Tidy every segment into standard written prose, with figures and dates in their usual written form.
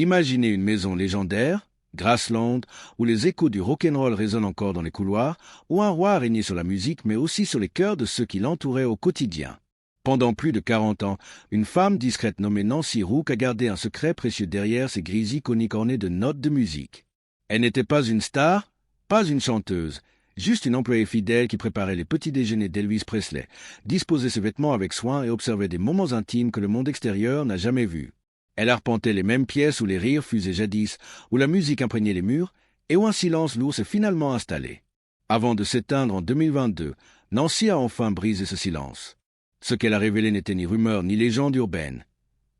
Imaginez une maison légendaire, Graceland, où les échos du rock'n'roll résonnent encore dans les couloirs, où un roi régnait sur la musique mais aussi sur les cœurs de ceux qui l'entouraient au quotidien. Pendant plus de 40 ans, une femme discrète nommée Nancy Rook a gardé un secret précieux derrière ses grises iconiques ornées de notes de musique. Elle n'était pas une star, pas une chanteuse, juste une employée fidèle qui préparait les petits déjeuners d'Elvis Presley, disposait ses vêtements avec soin et observait des moments intimes que le monde extérieur n'a jamais vus. Elle arpentait les mêmes pièces où les rires fusaient jadis, où la musique imprégnait les murs et où un silence lourd s'est finalement installé. Avant de s'éteindre en 2022, Nancy a enfin brisé ce silence. Ce qu'elle a révélé n'était ni rumeur ni légende urbaine.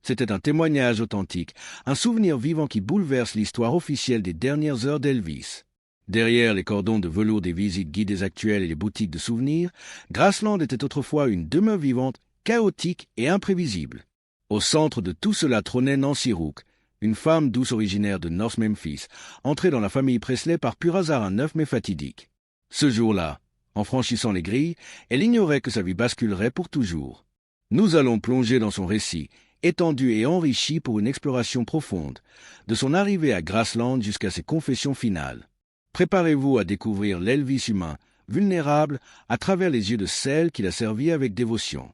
C'était un témoignage authentique, un souvenir vivant qui bouleverse l'histoire officielle des dernières heures d'Elvis. Derrière les cordons de velours des visites guidées actuelles et les boutiques de souvenirs, Graceland était autrefois une demeure vivante, chaotique et imprévisible. Au centre de tout cela trônait Nancy Rook, une femme douce originaire de North Memphis, entrée dans la famille Presley par pur hasard un 9 mai fatidique. Ce jour-là, en franchissant les grilles, elle ignorait que sa vie basculerait pour toujours. Nous allons plonger dans son récit, étendu et enrichi pour une exploration profonde, de son arrivée à Graceland jusqu'à ses confessions finales. Préparez-vous à découvrir l'Elvis humain, vulnérable, à travers les yeux de celle qui l'a servi avec dévotion.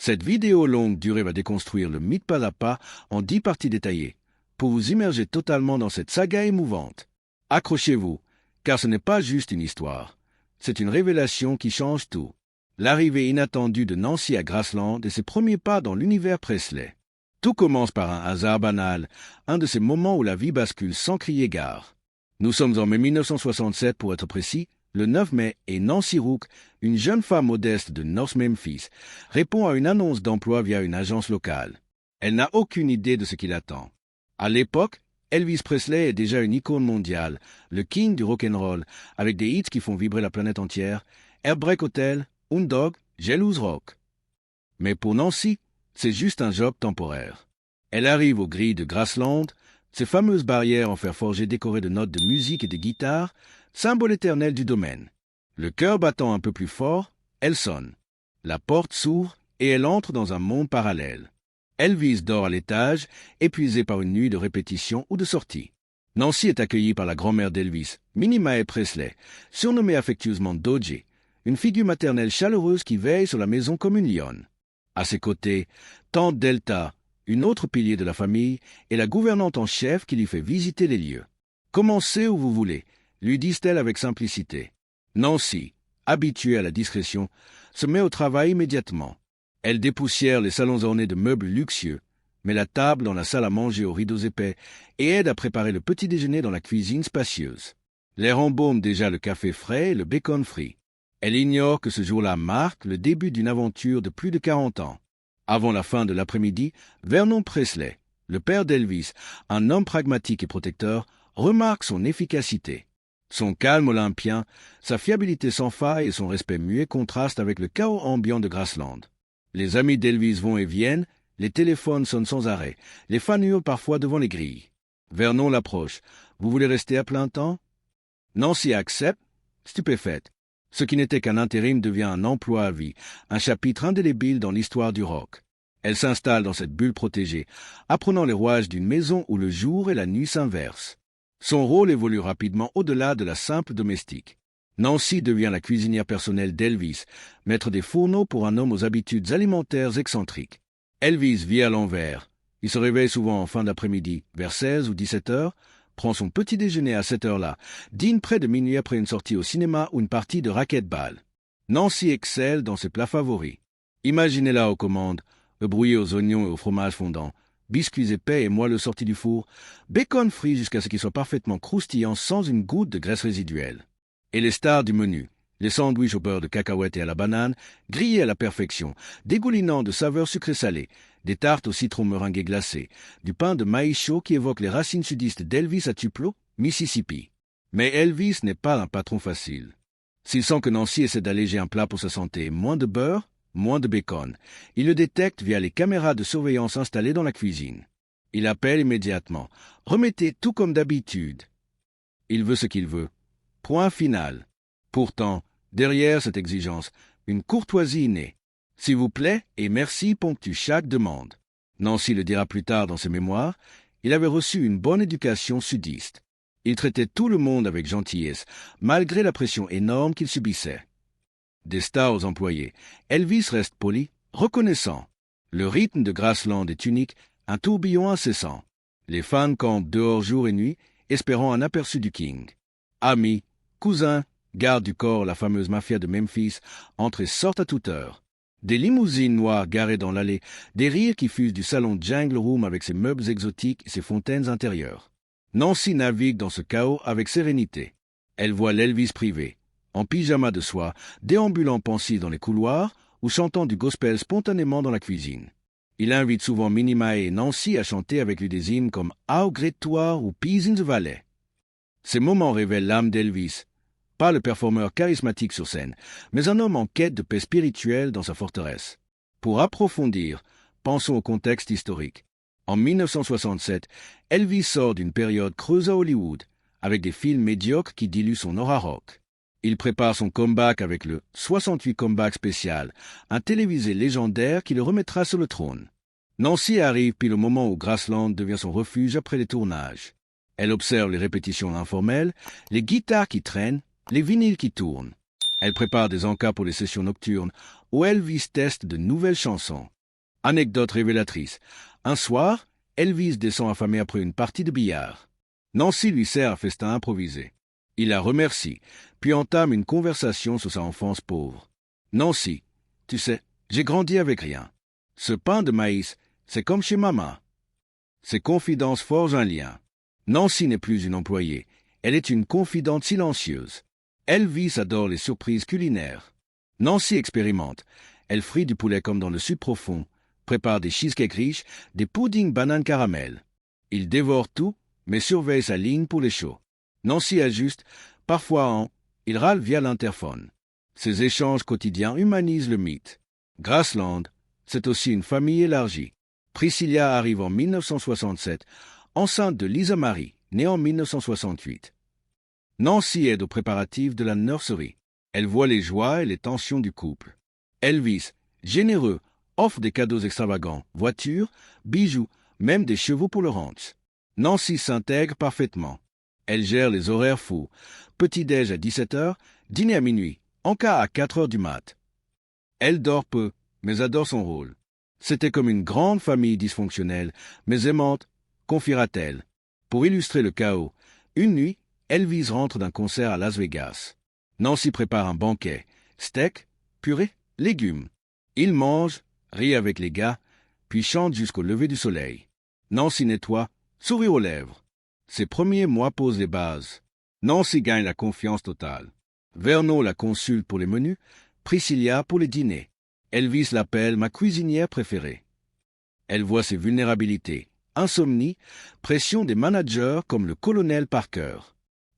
Cette vidéo longue durée va déconstruire le mythe pas à pas en 10 parties détaillées, pour vous immerger totalement dans cette saga émouvante. Accrochez-vous, car ce n'est pas juste une histoire. C'est une révélation qui change tout. L'arrivée inattendue de Nancy à Graceland et ses premiers pas dans l'univers Presley. Tout commence par un hasard banal, un de ces moments où la vie bascule sans crier gare. Nous sommes en mai 1967 pour être précis, le 9 mai, et Nancy Rook, une jeune femme modeste de North Memphis, répond à une annonce d'emploi via une agence locale. Elle n'a aucune idée de ce qui l'attend. À l'époque, Elvis Presley est déjà une icône mondiale, le king du rock'n'roll, avec des hits qui font vibrer la planète entière, Heartbreak Hotel, Dog, Jealous Rock. Mais pour Nancy, c'est juste un job temporaire. Elle arrive aux grilles de Graceland, ces fameuses barrières en fer forgé décorées de notes de musique et de guitare, symbole éternel du domaine. Le cœur battant un peu plus fort, elle sonne. La porte s'ouvre et elle entre dans un monde parallèle. Elvis dort à l'étage, épuisé par une nuit de répétition ou de sortie. Nancy est accueillie par la grand-mère d'Elvis, Minnie Mae Presley, surnommée affectueusement Dodgy, une figure maternelle chaleureuse qui veille sur la maison comme une lionne. À ses côtés, tante Delta, une autre pilier de la famille, et la gouvernante en chef qui lui fait visiter les lieux. « Commencez où vous voulez », lui disent-elles avec simplicité. Nancy, habituée à la discrétion, se met au travail immédiatement. Elle dépoussière les salons ornés de meubles luxueux, met la table dans la salle à manger aux rideaux épais et aide à préparer le petit déjeuner dans la cuisine spacieuse. L'air embaume déjà le café frais et le bacon frit. Elle ignore que ce jour-là marque le début d'une aventure de plus de 40 ans. Avant la fin de l'après-midi, Vernon Presley, le père d'Elvis, un homme pragmatique et protecteur, remarque son efficacité. Son calme olympien, sa fiabilité sans faille et son respect muet contrastent avec le chaos ambiant de Graceland. Les amis d'Elvis vont et viennent, les téléphones sonnent sans arrêt, les fans hurlent parfois devant les grilles. Vernon l'approche. « Vous voulez rester à plein temps ?» Nancy accepte, stupéfaite. Ce qui n'était qu'un intérim devient un emploi à vie, un chapitre indélébile dans l'histoire du rock. Elle s'installe dans cette bulle protégée, apprenant les rouages d'une maison où le jour et la nuit s'inversent. Son rôle évolue rapidement au-delà de la simple domestique. Nancy devient la cuisinière personnelle d'Elvis, maître des fourneaux pour un homme aux habitudes alimentaires excentriques. Elvis vit à l'envers. Il se réveille souvent en fin d'après-midi, vers 16 ou 17 heures, prend son petit déjeuner à cette heure-là, dîne près de minuit après une sortie au cinéma ou une partie de racquetball. Nancy excelle dans ses plats favoris. Imaginez-la aux commandes, brouillé aux oignons et au fromage fondant, biscuits épais et moelleux sortis du four, bacon frit jusqu'à ce qu'il soit parfaitement croustillant sans une goutte de graisse résiduelle. Et les stars du menu, les sandwichs au beurre de cacahuète et à la banane, grillés à la perfection, dégoulinant de saveurs sucrées-salées, des tartes au citron meringué glacé, du pain de maïs chaud qui évoque les racines sudistes d'Elvis à Tupelo, Mississippi. Mais Elvis n'est pas un patron facile. S'il sent que Nancy essaie d'alléger un plat pour sa santé, moins de beurre, moins de bacon, il le détecte via les caméras de surveillance installées dans la cuisine. Il appelle immédiatement. « Remettez tout comme d'habitude. » Il veut ce qu'il veut. Point final. Pourtant, derrière cette exigence, une courtoisie innée. « S'il vous plaît et merci ponctue chaque demande. » Nancy le dira plus tard dans ses mémoires. Il avait reçu une bonne éducation sudiste. Il traitait tout le monde avec gentillesse, malgré la pression énorme qu'il subissait. Des stars aux employés, Elvis reste poli, reconnaissant. Le rythme de Graceland est unique, un tourbillon incessant. Les fans campent dehors jour et nuit, espérant un aperçu du King. Amis, cousins, gardes du corps, la fameuse mafia de Memphis, entrent et sortent à toute heure. Des limousines noires garées dans l'allée, des rires qui fusent du salon Jungle Room avec ses meubles exotiques et ses fontaines intérieures. Nancy navigue dans ce chaos avec sérénité. Elle voit l'Elvis privé, en pyjama de soie, déambulant pensif dans les couloirs ou chantant du gospel spontanément dans la cuisine. Il invite souvent Minnie Mae et Nancy à chanter avec lui des hymnes comme How Great You Are ou Peace in the Valley. Ces moments révèlent l'âme d'Elvis, pas le performeur charismatique sur scène, mais un homme en quête de paix spirituelle dans sa forteresse. Pour approfondir, pensons au contexte historique. En 1967, Elvis sort d'une période creuse à Hollywood, avec des films médiocres qui diluent son aura rock. Il prépare son comeback avec le 68 Comeback Spécial, un télévisé légendaire qui le remettra sur le trône. Nancy arrive pile au moment où Graceland devient son refuge après les tournages. Elle observe les répétitions informelles, les guitares qui traînent, les vinyles qui tournent. Elle prépare des encas pour les sessions nocturnes, où Elvis teste de nouvelles chansons. Anecdote révélatrice. Un soir, Elvis descend affamé après une partie de billard. Nancy lui sert un festin improvisé. Il la remercie, puis entame une conversation sur sa enfance pauvre. « Nancy, tu sais, j'ai grandi avec rien. Ce pain de maïs, c'est comme chez maman. » Ces confidences forgent un lien. Nancy n'est plus une employée, elle est une confidente silencieuse. Elvis adore les surprises culinaires. Nancy expérimente. Elle frit du poulet comme dans le sud profond, prépare des cheesecakes riches, des puddings bananes caramel. Il dévore tout, mais surveille sa ligne pour les shows. Nancy ajuste, parfois il râle via l'interphone. Ces échanges quotidiens humanisent le mythe. Graceland, c'est aussi une famille élargie. Priscilla arrive en 1967, enceinte de Lisa Marie, née en 1968. Nancy aide aux préparatifs de la nursery. Elle voit les joies et les tensions du couple. Elvis, généreux, offre des cadeaux extravagants, voitures, bijoux, même des chevaux pour le ranch. Nancy s'intègre parfaitement. Elle gère les horaires fous. Petit-déj à 17h, dîner à minuit, en cas à 4h du mat. Elle dort peu, mais adore son rôle. C'était comme une grande famille dysfonctionnelle, mais aimante, confiera-t-elle. Pour illustrer le chaos, une nuit, Elvis rentre d'un concert à Las Vegas. Nancy prépare un banquet, steak, purée, légumes. Il mange, rit avec les gars, puis chante jusqu'au lever du soleil. Nancy nettoie, sourire aux lèvres. Ses premiers mois posent les bases. Nancy gagne la confiance totale. Vernon la consulte pour les menus, Priscilla pour les dîners. Elvis l'appelle ma cuisinière préférée. Elle voit ses vulnérabilités, insomnie, pression des managers comme le colonel Parker.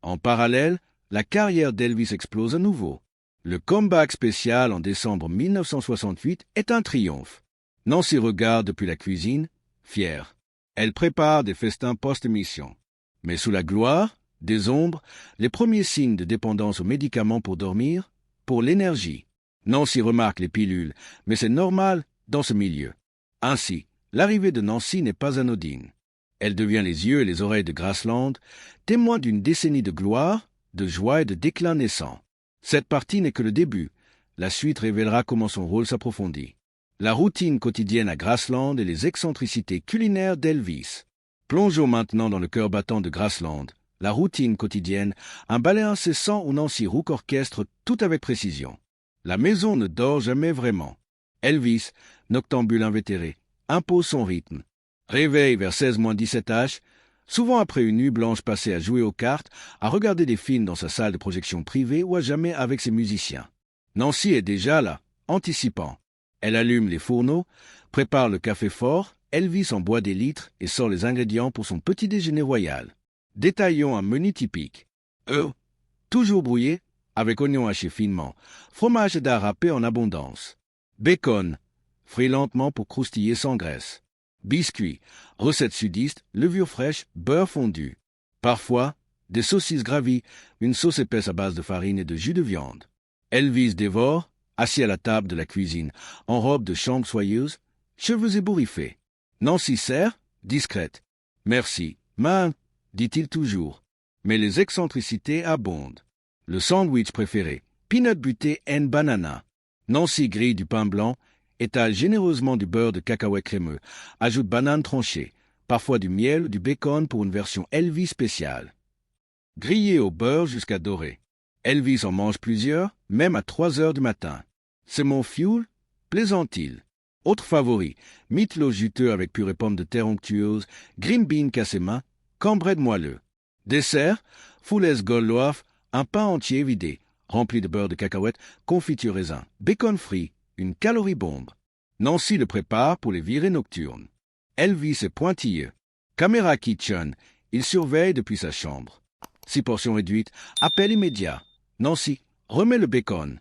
En parallèle, la carrière d'Elvis explose à nouveau. Le comeback spécial en décembre 1968 est un triomphe. Nancy regarde depuis la cuisine, fière. Elle prépare des festins post-émission. Mais sous la gloire, des ombres, les premiers signes de dépendance aux médicaments pour dormir, pour l'énergie. Nancy remarque les pilules, mais c'est normal dans ce milieu. Ainsi, l'arrivée de Nancy n'est pas anodine. Elle devient les yeux et les oreilles de Graceland, témoin d'une décennie de gloire, de joie et de déclin naissant. Cette partie n'est que le début. La suite révélera comment son rôle s'approfondit. La routine quotidienne à Graceland et les excentricités culinaires d'Elvis. Plongeons maintenant dans le cœur battant de Graceland. La routine quotidienne, un ballet incessant où Nancy Rook orchestre tout avec précision. La maison ne dort jamais vraiment. Elvis, noctambule invétéré, impose son rythme. Réveil vers 16-17h, souvent après une nuit blanche passée à jouer aux cartes, à regarder des films dans sa salle de projection privée ou à jamais avec ses musiciens. Nancy est déjà là, anticipant. Elle allume les fourneaux, prépare le café fort, Elvis en boit des litres et sort les ingrédients pour son petit déjeuner royal. Détaillons un menu typique. Toujours brouillé, avec oignons hachés finement, fromage d'art râpé en abondance. Bacon, frit lentement pour croustiller sans graisse. Biscuits, recettes sudistes, levure fraîche, beurre fondu. Parfois, des saucisses gravies, une sauce épaisse à base de farine et de jus de viande. Elvis dévore, assis à la table de la cuisine, en robe de chambre soyeuse, cheveux ébouriffés. Nancy sert, discrète. Merci, man, dit-il toujours. Mais les excentricités abondent. Le sandwich préféré, peanut butter and banana. Nancy grille du pain blanc, étale généreusement du beurre de cacahuète crémeux, ajoute banane tranchée, parfois du miel ou du bacon pour une version Elvis spéciale. Grillé au beurre jusqu'à dorer. Elvis en mange plusieurs, même à 3 heures du matin. C'est mon fuel, plaisante-t-il. Autre favori, meatloaf juteux avec purée pomme de terre onctueuse, green bean cassé main, cambret moelleux. Dessert, foulaise gauloise, un pain entier vidé, rempli de beurre de cacahuète, confiture raisin, bacon frit, une calorie bombe. Nancy le prépare pour les virées nocturnes. Elvis est pointilleux. Caméra kitchen, il surveille depuis sa chambre. 6 portions réduites, appel immédiat. Nancy, remets le bacon.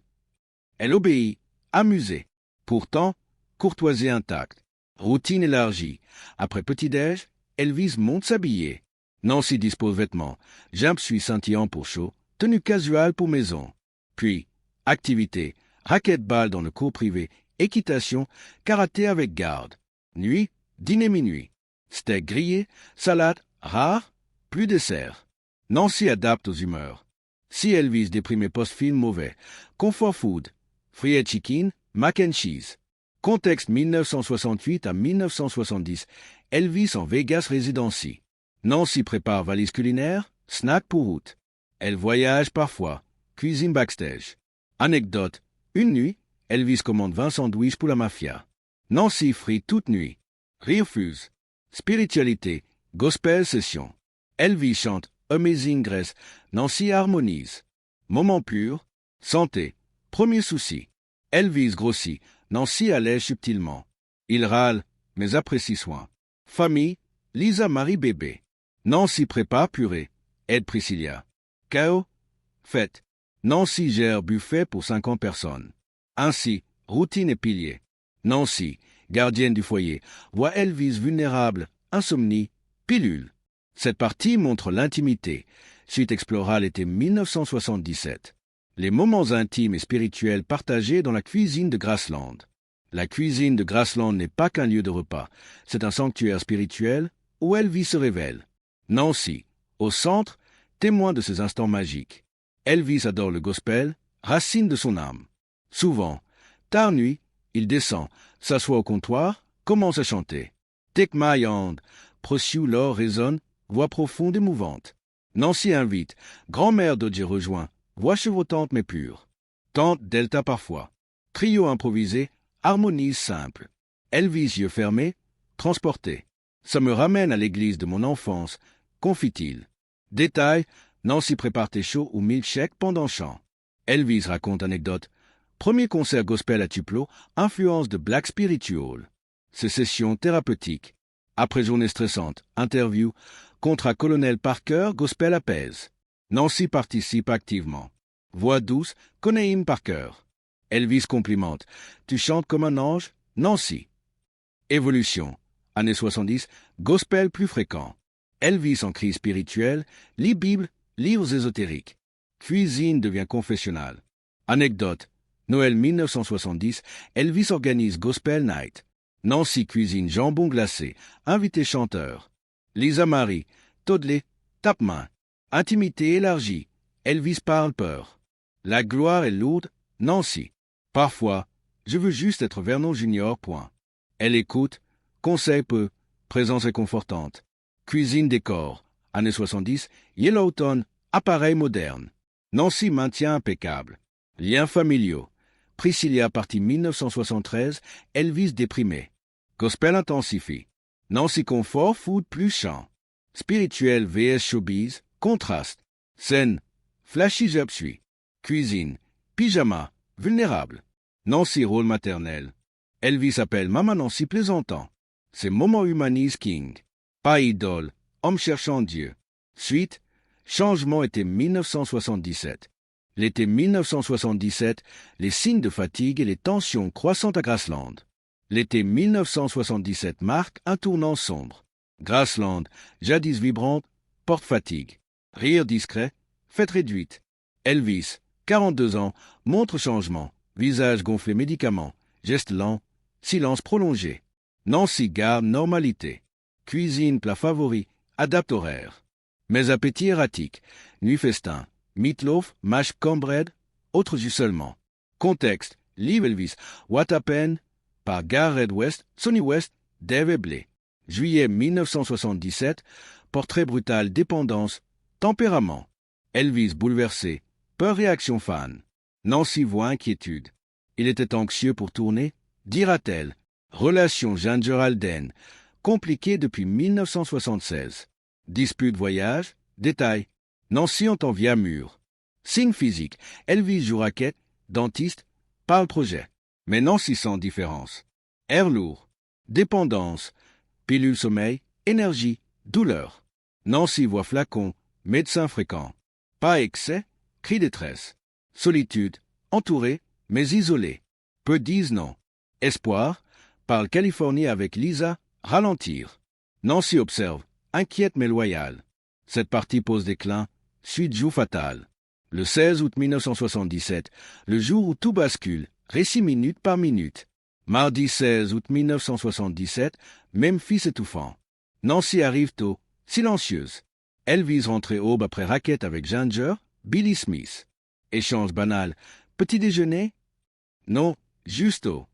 Elle obéit, amusée. Pourtant, courtoisie intacte. Routine élargie. Après petit-déj, Elvis monte s'habiller. Nancy dispose vêtements. Jumpsuit scintillant pour chaud, tenue casuale pour maison. Puis, activité, raquette-balle dans le cours privé, équitation, karaté avec garde. Nuit, dîner minuit. Steak grillé, salade, rare, plus dessert. Nancy adapte aux humeurs. Si Elvis déprimé post-film mauvais, comfort food, fried chicken, mac and cheese. Contexte 1968 à 1970, Elvis en Vegas Residency. Nancy prépare valise culinaire, snack pour route. Elle voyage parfois, cuisine backstage. Anecdote, une nuit, Elvis commande 20 sandwichs pour la mafia. Nancy frit toute nuit. Rire fuse. Spiritualité, gospel session. Elvis chante Amazing Grace, Nancy harmonise. Moment pur, santé, premier souci. Elvis grossit, Nancy allège subtilement. Il râle, mais apprécie soin. Famille, Lisa marie bébé. Nancy prépare purée, aide Priscilla. Chaos, fête. Nancy gère buffet pour 50 personnes. Ainsi, routine et pilier. Nancy, gardienne du foyer, voit Elvis vulnérable, insomnie, pilule. Cette partie montre l'intimité. Suite explora l'été 1977. Les moments intimes et spirituels partagés dans la cuisine de Graceland. La cuisine de Graceland n'est pas qu'un lieu de repas. C'est un sanctuaire spirituel où Elvis se révèle. Nancy, au centre, témoin de ces instants magiques. Elvis adore le gospel, racine de son âme. Souvent, tard nuit, il descend, s'assoit au comptoir, commence à chanter. Take my hand, Pursue l'or résonne, voix profonde émouvante. Nancy invite, grand-mère Dodger rejoint, voix chevrotante mais pure. Tante delta parfois. Trio improvisé, harmonise simple. Elvis yeux fermés, transporté. Ça me ramène à l'église de mon enfance, confie-t-il. Détail, Nancy prépare thé chaud ou milkshake pendant chant. Elvis raconte anecdote. Premier concert gospel à Tupelo, influence de Black Spiritual. Sécession thérapeutique. Après journée stressante, interview, contrat colonel Parker, gospel apaise. Nancy participe activement. Voix douce, connaît hymne par cœur. Elvis complimente. Tu chantes comme un ange, Nancy. Évolution. Années 70, gospel plus fréquent. Elvis en crise spirituelle, lit Bible, livres ésotériques. Cuisine devient confessionnal. Anecdote. Noël 1970, Elvis organise Gospel Night. Nancy cuisine jambon glacé, invité chanteur. Lisa Marie, toddler, tape-main. Intimité élargie, Elvis parle peur. La gloire est lourde, Nancy. Parfois, je veux juste être Vernon Junior, point. Elle écoute, conseille peu, présence réconfortante. Cuisine décor, années 70, Yellowton, appareil moderne. Nancy maintient impeccable. Liens familiaux. Priscilla partie 1973, Elvis déprimé. Gospel intensifie. Nancy confort, food plus chant. Spirituel vs showbiz, contraste. Scène, flashy j'appuie. Cuisine, pyjama, vulnérable. Nancy rôle maternel. Elvis appelle Maman Nancy plaisantant. C'est moment humanise King. Pas idole, homme cherchant Dieu. Suite, changement été 1977. L'été 1977, les signes de fatigue et les tensions croissantes à Graceland. L'été 1977 marque un tournant sombre. Graceland, jadis vibrante, porte fatigue. Rire discret, fête réduite. Elvis, 42 ans, montre changement. Visage gonflé médicaments, geste lent, silence prolongé. Nancy garde normalité. cuisine, plat favori, adapte horaire. Mes appétits erratiques, nuit festin, meatloaf, mash cornbread, autres jus seulement. Contexte, Live Elvis, What Happened, par Garrett West, Sonny West, Dave Ebley. Juillet 1977, portrait brutal, dépendance, tempérament. Elvis bouleversé, peur réaction fan. Nancy voit inquiétude. Il était anxieux pour tourner, dira-t-elle. Relation Ginger-Alden, compliquée depuis 1976. Dispute voyage, détail. Nancy entend via mur. Signe physique, Elvis joue raquette, dentiste, parle projet. Mais Nancy sent différence. Air lourd, dépendance, pilule sommeil, énergie, douleur. Nancy voit flacon, médecin fréquent. Pas excès, cri détresse. Solitude, entouré, mais isolé. Peu disent non. Espoir, parle Californie avec Lisa, ralentir. Nancy observe, inquiète mais loyale. Cette partie pose déclin, suite joue fatale. Le 16 août 1977, le jour où tout bascule, récit minute par minute. Mardi 16 août 1977, Memphis étouffant. Nancy arrive tôt, silencieuse. Elvis rentré aube après raquette avec Ginger, Billy Smith. Échange banal. Petit déjeuner? Non, juste eau.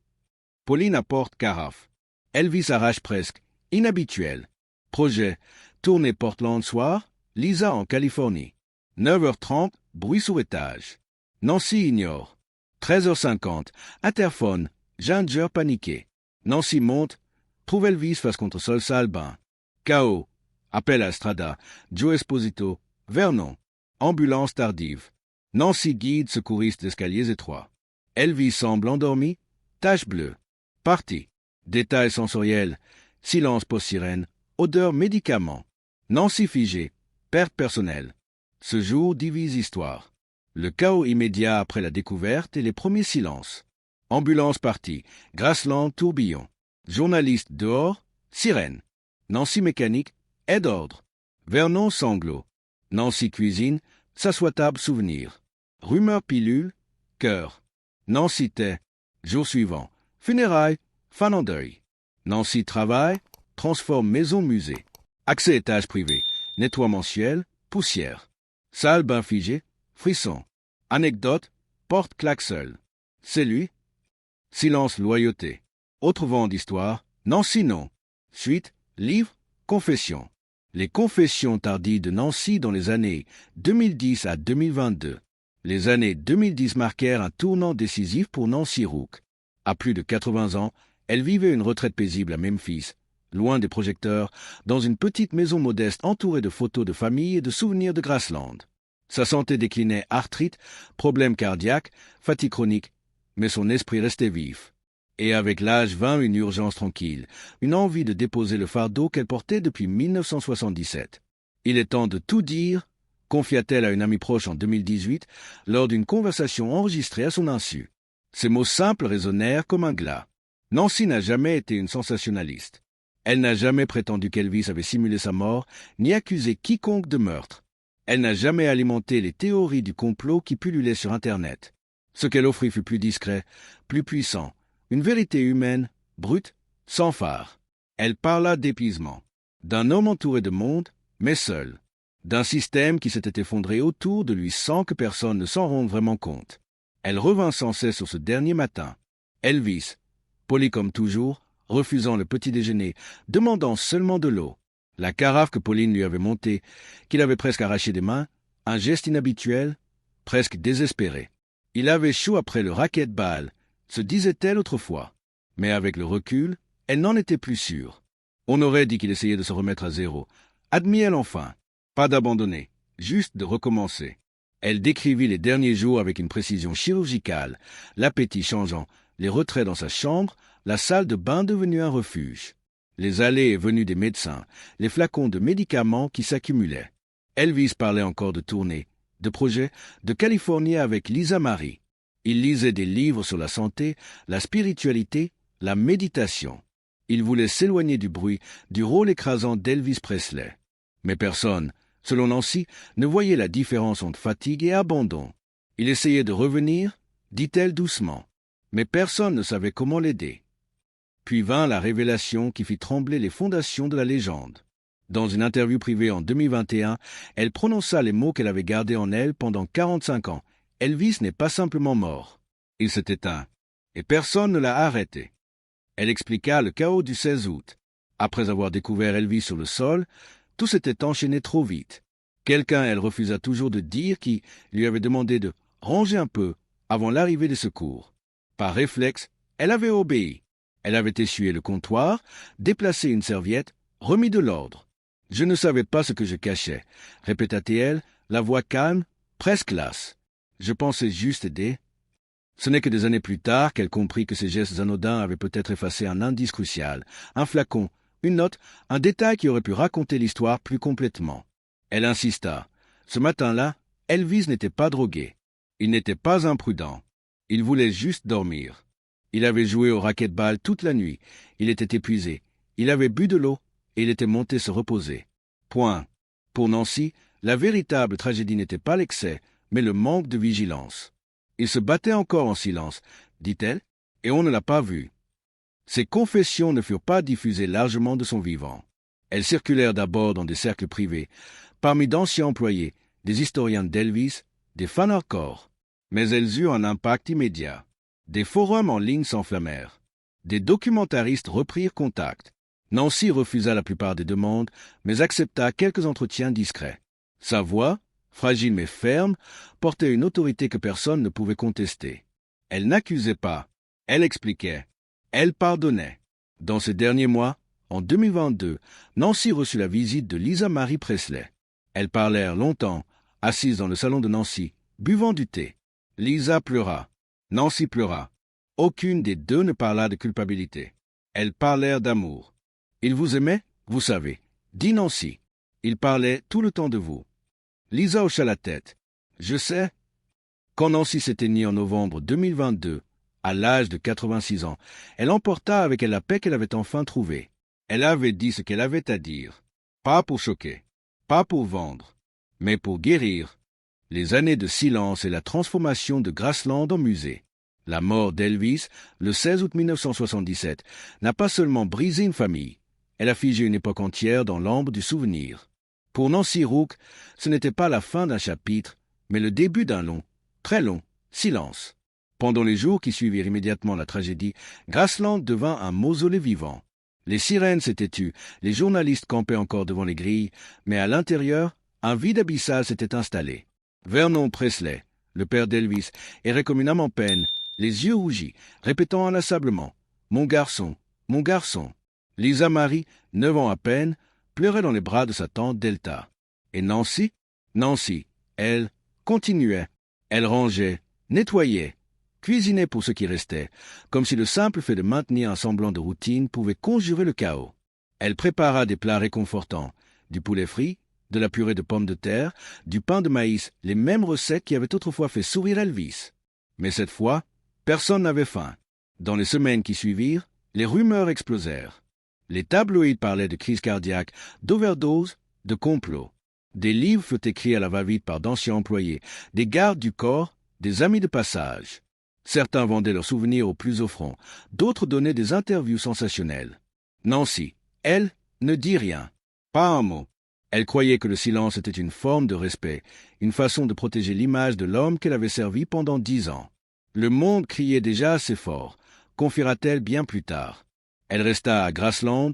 Pauline apporte carafe. Elvis arrache presque. Inhabituel. Projet. Tournée Portland soir. Lisa en Californie. 9h30, bruit sur étage. Nancy ignore. 13h50, interphone. Ginger paniqué. Nancy monte. Trouve Elvis face contre Solsa Albin. Chaos. Appel à Strada. Joe Esposito. Vernon. Ambulance tardive. Nancy guide secouriste d'escaliers étroits. Elvis semble endormi. Tache bleue. Partie. Détails sensoriels. Silence post-sirène. Odeur médicament. Nancy figée. Perte personnelle. Ce jour divise histoire. Le chaos immédiat après la découverte et les premiers silences. Ambulance partie. Grassland tourbillon. Journaliste dehors. Sirène. Nancy mécanique. Aide ordre. Vernon sanglot. Nancy cuisine. S'assoit table souvenir. Rumeur pilule. Cœur. Nancy tait. Jour suivant. Funérailles. Fan en deuil. Nancy travaille. Transforme maison musée. Accès étage privé. Nettoie mensuel. Poussière. Salle bain figé. Frisson. Anecdote. Porte claque seule. C'est lui. Silence loyauté. Autre vent d'histoire. Nancy non. Suite. Livre. Confession. Les confessions tardives de Nancy dans les années 2010 à 2022. Les années 2010 marquèrent un tournant décisif pour Nancy Rook. À plus de 80 ans, elle vivait une retraite paisible à Memphis, loin des projecteurs, dans une petite maison modeste entourée de photos de famille et de souvenirs de Grassland. Sa santé déclinait, arthrite, problèmes cardiaques, fatigue chronique, mais son esprit restait vif. Et avec l'âge vint une urgence tranquille, une envie de déposer le fardeau qu'elle portait depuis 1977. Il est temps de tout dire, confia-t-elle à une amie proche en 2018, lors d'une conversation enregistrée à son insu. Ces mots simples résonnèrent comme un glas. Nancy n'a jamais été une sensationnaliste. Elle n'a jamais prétendu qu'Elvis avait simulé sa mort, ni accusé quiconque de meurtre. Elle n'a jamais alimenté les théories du complot qui pullulaient sur Internet. Ce qu'elle offrit fut plus discret, plus puissant, une vérité humaine, brute, sans phare. Elle parla d'épuisement, d'un homme entouré de monde, mais seul, d'un système qui s'était effondré autour de lui sans que personne ne s'en rende vraiment compte. Elle revint sans cesse sur ce dernier matin. Elvis, poli comme toujours, refusant le petit déjeuner, demandant seulement de l'eau. La carafe que Pauline lui avait montée, qu'il avait presque arrachée des mains, un geste inhabituel, presque désespéré. Il avait chaud après le racquetball, se disait-elle autrefois. Mais avec le recul, elle n'en était plus sûre. On aurait dit qu'il essayait de se remettre à zéro. Admit-elle enfin. Pas d'abandonner, juste de recommencer. Elle décrivit les derniers jours avec une précision chirurgicale, l'appétit changeant, les retraits dans sa chambre, la salle de bain devenue un refuge. Les allées et venues des médecins, les flacons de médicaments qui s'accumulaient. Elvis parlait encore de tournée, de projets, de Californie avec Lisa Marie. Il lisait des livres sur la santé, la spiritualité, la méditation. Il voulait s'éloigner du bruit, du rôle écrasant d'Elvis Presley. Mais personne, selon Nancy, ne voyait la différence entre fatigue et abandon. Il essayait de revenir, dit-elle doucement. Mais personne ne savait comment l'aider. Puis vint la révélation qui fit trembler les fondations de la légende. Dans une interview privée en 2021, elle prononça les mots qu'elle avait gardés en elle pendant 45 ans. Elvis n'est pas simplement mort. Il s'est éteint. Et personne ne l'a arrêté. Elle expliqua le chaos du 16 août. Après avoir découvert Elvis sur le sol, tout s'était enchaîné trop vite. Quelqu'un, elle refusa toujours de dire, qui lui avait demandé de ranger un peu avant l'arrivée des secours. Par réflexe, elle avait obéi. Elle avait essuyé le comptoir, déplacé une serviette, remis de l'ordre. « Je ne savais pas ce que je cachais », répéta-t-elle, la voix calme, presque lasse. « Je pensais juste aider. » Ce n'est que des années plus tard qu'elle comprit que ces gestes anodins avaient peut-être effacé un indice crucial, un flacon, une note, un détail qui aurait pu raconter l'histoire plus complètement. Elle insista. Ce matin-là, Elvis n'était pas drogué. Il n'était pas imprudent. Il voulait juste dormir. Il avait joué au racquetball toute la nuit. Il était épuisé. Il avait bu de l'eau et il était monté se reposer. Point. Pour Nancy, la véritable tragédie n'était pas l'excès, mais le manque de vigilance. Il se battait encore en silence, dit-elle, et on ne l'a pas vu. Ses confessions ne furent pas diffusées largement de son vivant. Elles circulèrent d'abord dans des cercles privés, parmi d'anciens employés, des historiens d'Elvis, des fans hardcore. Mais elles eurent un impact immédiat. Des forums en ligne s'enflammèrent. Des documentaristes reprirent contact. Nancy refusa la plupart des demandes, mais accepta quelques entretiens discrets. Sa voix, fragile mais ferme, portait une autorité que personne ne pouvait contester. Elle n'accusait pas, elle expliquait, elle pardonnait. Dans ces derniers mois, en 2022, Nancy reçut la visite de Lisa Marie Presley. Elles parlèrent longtemps, assises dans le salon de Nancy, buvant du thé. Lisa pleura. Nancy pleura. Aucune des deux ne parla de culpabilité. Elles parlèrent d'amour. « Il vous aimait, vous savez, » dit Nancy. « Il parlait tout le temps de vous. » Lisa hocha la tête. « Je sais. » Quand Nancy s'éteignit en novembre 2022, à l'âge de 86 ans, elle emporta avec elle la paix qu'elle avait enfin trouvée. Elle avait dit ce qu'elle avait à dire. Pas pour choquer, pas pour vendre, mais pour guérir. Les années de silence et la transformation de Graceland en musée. La mort d'Elvis, le 16 août 1977, n'a pas seulement brisé une famille, elle a figé une époque entière dans l'ambre du souvenir. Pour Nancy Rook, ce n'était pas la fin d'un chapitre, mais le début d'un long, très long, silence. Pendant les jours qui suivirent immédiatement la tragédie, Graceland devint un mausolée vivant. Les sirènes s'étaient tues, les journalistes campaient encore devant les grilles, mais à l'intérieur, un vide abyssal s'était installé. Vernon Presley, le père d'Elvis, errait comme une âme en peine, les yeux rougis, répétant inlassablement « Mon garçon, mon garçon ». Lisa Marie, 9 ans à peine, pleurait dans les bras de sa tante Delta. Et Nancy, elle, continuait. Elle rangeait, nettoyait, cuisinait pour ce qui restait, comme si le simple fait de maintenir un semblant de routine pouvait conjurer le chaos. Elle prépara des plats réconfortants, du poulet frit, de la purée de pommes de terre, du pain de maïs, les mêmes recettes qui avaient autrefois fait sourire Elvis. Mais cette fois, personne n'avait faim. Dans les semaines qui suivirent, les rumeurs explosèrent. Les tabloïds parlaient de crise cardiaque, d'overdose, de complot. Des livres furent écrits à la va-vite par d'anciens employés, des gardes du corps, des amis de passage. Certains vendaient leurs souvenirs aux plus offrants, d'autres donnaient des interviews sensationnelles. Nancy, elle, ne dit rien, pas un mot. Elle croyait que le silence était une forme de respect, une façon de protéger l'image de l'homme qu'elle avait servi pendant 10 ans. Le monde criait déjà assez fort, confiera-t-elle bien plus tard. Elle resta à Graceland,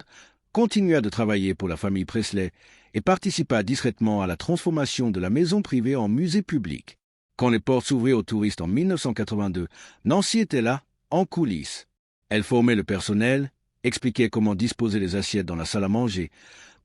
continua de travailler pour la famille Presley et participa discrètement à la transformation de la maison privée en musée public. Quand les portes s'ouvrirent aux touristes en 1982, Nancy était là, en coulisses. Elle formait le personnel, expliquait comment disposer les assiettes dans la salle à manger,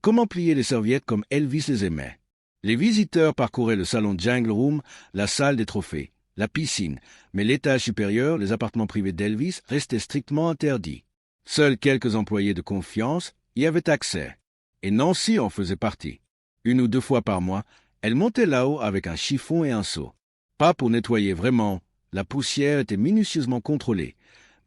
comment plier les serviettes comme Elvis les aimait. Les visiteurs parcouraient le salon Jungle Room, la salle des trophées, la piscine, mais l'étage supérieur, les appartements privés d'Elvis, restaient strictement interdits. Seuls quelques employés de confiance y avaient accès, et Nancy en faisait partie. 1 ou 2 fois par mois, elle montait là-haut avec un chiffon et un seau. Pas pour nettoyer vraiment, la poussière était minutieusement contrôlée,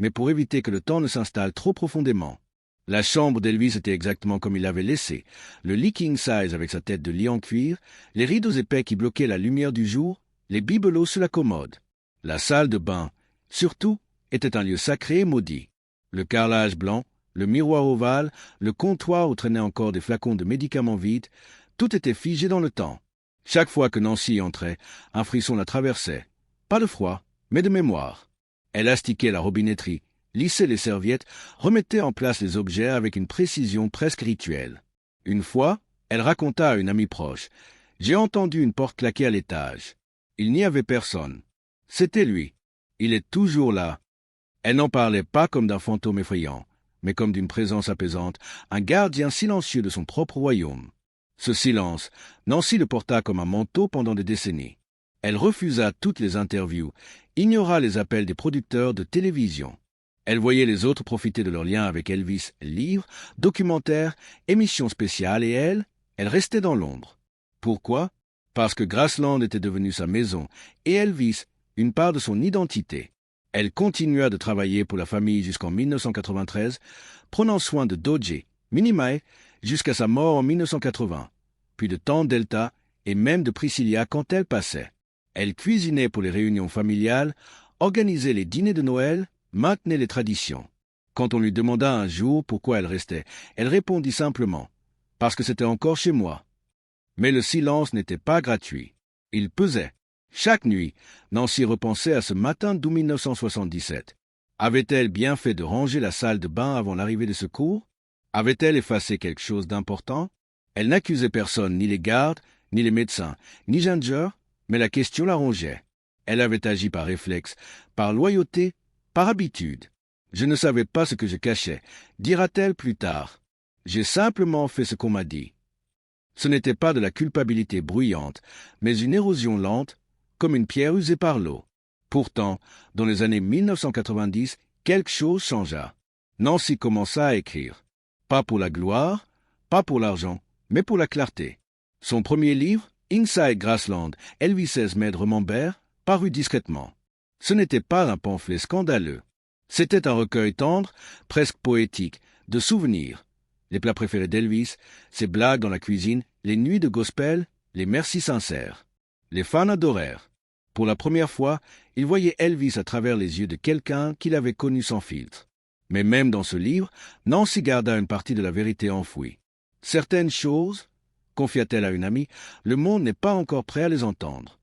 mais pour éviter que le temps ne s'installe trop profondément. La chambre d'Elvis était exactement comme il l'avait laissée, le lit king size avec sa tête de lit en cuir, les rideaux épais qui bloquaient la lumière du jour, les bibelots sur la commode. La salle de bain, surtout, était un lieu sacré et maudit. Le carrelage blanc, Le miroir ovale, le comptoir où traînaient encore des flacons de médicaments vides, tout était figé dans le temps. Chaque fois que Nancy entrait, un frisson la traversait. Pas de froid, mais de mémoire. Elle astiquait la robinetterie, lissait les serviettes, remettait en place les objets avec une précision presque rituelle. Une fois, elle raconta à une amie proche. « J'ai entendu une porte claquer à l'étage. Il n'y avait personne. C'était lui. Il est toujours là. » Elle n'en parlait pas comme d'un fantôme effrayant, mais comme d'une présence apaisante, un gardien silencieux de son propre royaume. Ce silence, Nancy le porta comme un manteau pendant des décennies. Elle refusa toutes les interviews, ignora les appels des producteurs de télévision. Elle voyait les autres profiter de leur lien avec Elvis, livres, documentaires, émissions spéciales, et elle restait dans l'ombre. Pourquoi? Parce que Graceland était devenu sa maison, et Elvis, une part de son identité. Elle continua de travailler pour la famille jusqu'en 1993, prenant soin de Dodger, Minnie Mae, jusqu'à sa mort en 1980, puis de Tante Delta et même de Priscilla quand elle passait. Elle cuisinait pour les réunions familiales, organisait les dîners de Noël, maintenait les traditions. Quand on lui demanda un jour pourquoi elle restait, elle répondit simplement « Parce que c'était encore chez moi ». Mais le silence n'était pas gratuit. Il pesait. Chaque nuit, Nancy repensait à ce matin d'août 1977. Avait-elle bien fait de ranger la salle de bain avant l'arrivée des secours? Avait-elle effacé quelque chose d'important? Elle n'accusait personne, ni les gardes, ni les médecins, ni Ginger, mais la question la rongeait. Elle avait agi par réflexe, par loyauté, par habitude. « Je ne savais pas ce que je cachais », dira-t-elle plus tard. « J'ai simplement fait ce qu'on m'a dit. » Ce n'était pas de la culpabilité bruyante, mais une érosion lente, comme une pierre usée par l'eau. Pourtant, dans les années 1990, quelque chose changea. Nancy commença à écrire. Pas pour la gloire, pas pour l'argent, mais pour la clarté. Son premier livre, Inside Graceland, Elvis's Maid Remember, parut discrètement. Ce n'était pas un pamphlet scandaleux. C'était un recueil tendre, presque poétique, de souvenirs. Les plats préférés d'Elvis, ses blagues dans la cuisine, les nuits de gospel, les merci sincères. Les fans adorèrent. Pour la première fois, ils voyaient Elvis à travers les yeux de quelqu'un qu'il avait connu sans filtre. Mais même dans ce livre, Nancy garda une partie de la vérité enfouie. Certaines choses, confia-t-elle à une amie, le monde n'est pas encore prêt à les entendre.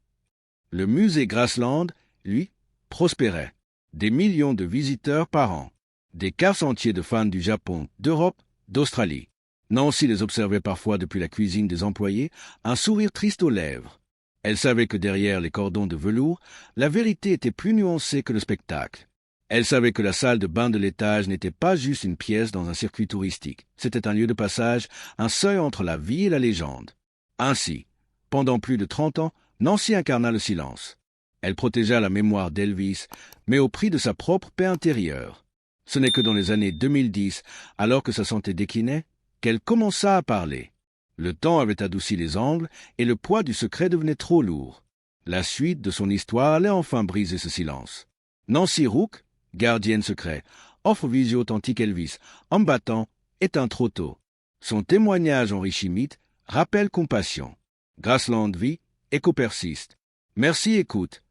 Le musée Graceland, lui, prospérait. Des millions de visiteurs par an. Des quarts entiers de fans du Japon, d'Europe, d'Australie. Nancy les observait parfois depuis la cuisine des employés, un sourire triste aux lèvres. Elle savait que derrière les cordons de velours, la vérité était plus nuancée que le spectacle. Elle savait que la salle de bain de l'étage n'était pas juste une pièce dans un circuit touristique. C'était un lieu de passage, un seuil entre la vie et la légende. Ainsi, pendant plus de 30 ans, Nancy incarna le silence. Elle protégea la mémoire d'Elvis, mais au prix de sa propre paix intérieure. Ce n'est que dans les années 2010, alors que sa santé déclinait, qu'elle commença à parler. Le temps avait adouci les angles et le poids du secret devenait trop lourd. La suite de son histoire allait enfin briser ce silence. Nancy Rook, gardienne secret, offre visio authentique Elvis, en battant, éteint trop tôt. Son témoignage enrichit mythe, rappelle compassion. Graceland vit, écho persiste. Merci, écoute.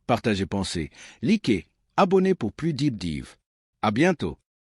Partagez pensée, likez, abonnez pour plus deep dive. À bientôt.